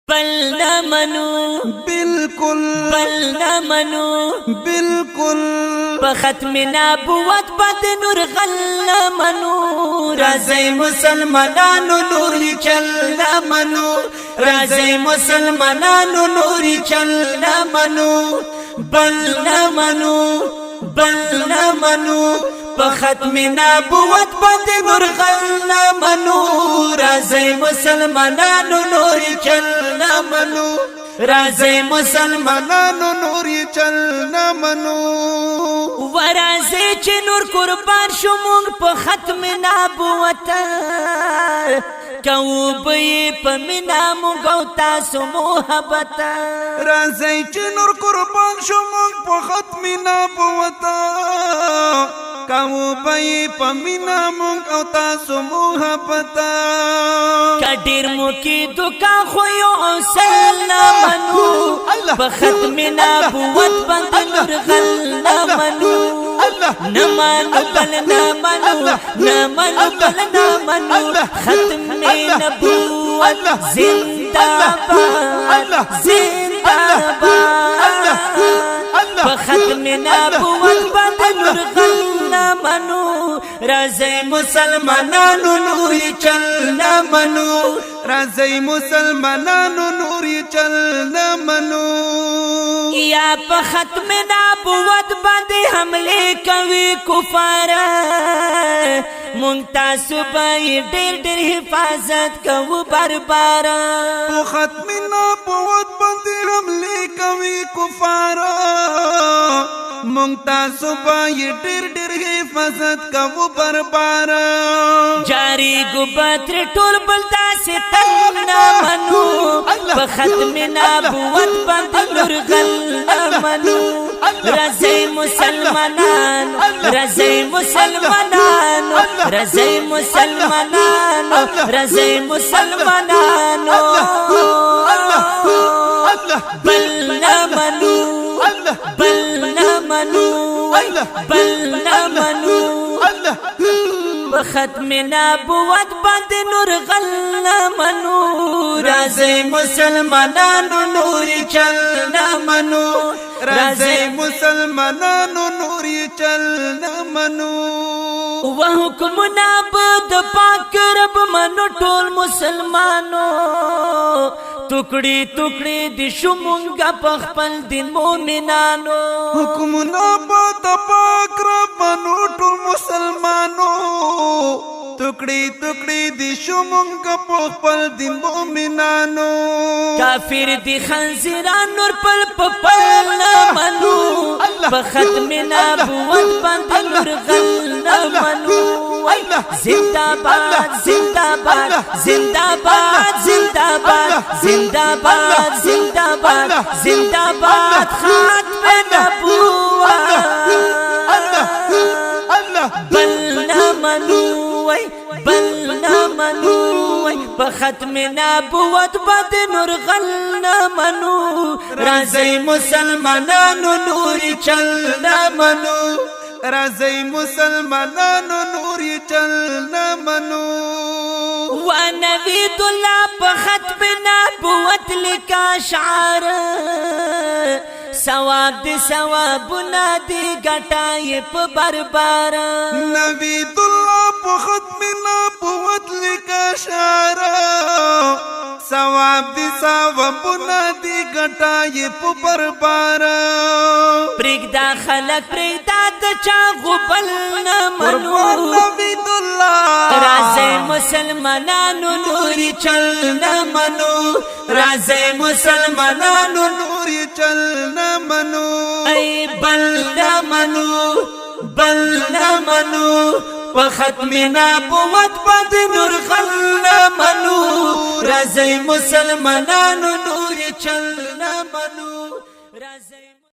بل نہ منو بالکل بل نہ منو بالکل بختم نبوت بد نور غل نہ منو رازی مسلمانانو نوری چل نہ منو رازی مسلمانانو نوری چل نہ منو بل نہ منو بل نہ منو بختم نبوت بد نور غل نہ منو رازی مسلمانانو نوری چل نہ منو رازی مسلمانانو نوری چل نہ منو ورازی چه نور قربان شو مونگ پا ختم نبوت کو بی پا منا مونگو تاسو محبت رازی چه نور قربان شو مونگ پا ختم نبوت کو بی پا منا مونگو تاسو محبت کدیر موکی دکا خویو حسین نمانو پا ختم نبوت بند نور غل نمانو نمانو بل نمانو نمانو بل نمانو ختم نبوت زندہ باد زندہ باد ختم نبوت بند نور غل نمانو رازی مسلمانانو نوری چل نمانو رازی مسلمانانو نوری چل نمانو یا پا ختم نبوت باندې حملے کوي کفار مونږ تاسو به ډېر ډېر حفاظت کوو بار پا ختم نبوت باندې حملے کوي کفار مونږ تاسو به ډېر ډېر حفاظت کوو بار جاری ګبتر ټول بل داسې تل نه منو په ختم نبوت باندې نور غل نه منو رازی مسلمانانو رازی مسلمانانو رازی مسلمانانو رازی مسلمانانو بل نه منو بل نه منو بل نه منو ختم نبوت بند نور غل نہ منو رازی مسلمانانو نوری چل نہ منو رازی مسلمانانو نوری چل نہ منو وحکم نابد پاک رب منو ټول مسلمانو ټوکړي ټوکړي د شومونګه په خپل دین مومنانو حکم نابد پاک رب منو ټول مسلمانو ټوکړي ټوکړي د شومونګه په خپل دین مومنانو کافر دی خنزیران نور پل پل نہ منو په ختم نبوت باندې نور غل نہ منو زندہ باد زندہ باد زندہ باد زندہ باد زندہ باد زندہ باد زندہ باد ختم نبوت بل نہ منو بل نہ منو په ختم نبوت بد نور غل نہ منو رازی مسلمانانو نوری چل نہ منو رازی مسلمانانو نوری چل نہ منو ونوید اللہ په ختم نبوت لکا شعار ثواب دی ثوابنا دی گٹائی پا بربار نوید اللہ په ختم نبوت لکا شعار ثواب دی ثوابنا دی گٹائی پا بربار پرگدا خلق پرگدا دچا غبل نمانو نوید اللہ رازی مسلمانانو نوری چل نمانو رازی مسلمانانو نوری چل نہ منو ای بل نہ منو بل نہ منو په ختم نبوت باندې نور غل نہ منو رازی مسلمانانو نوری چل نہ منو رازی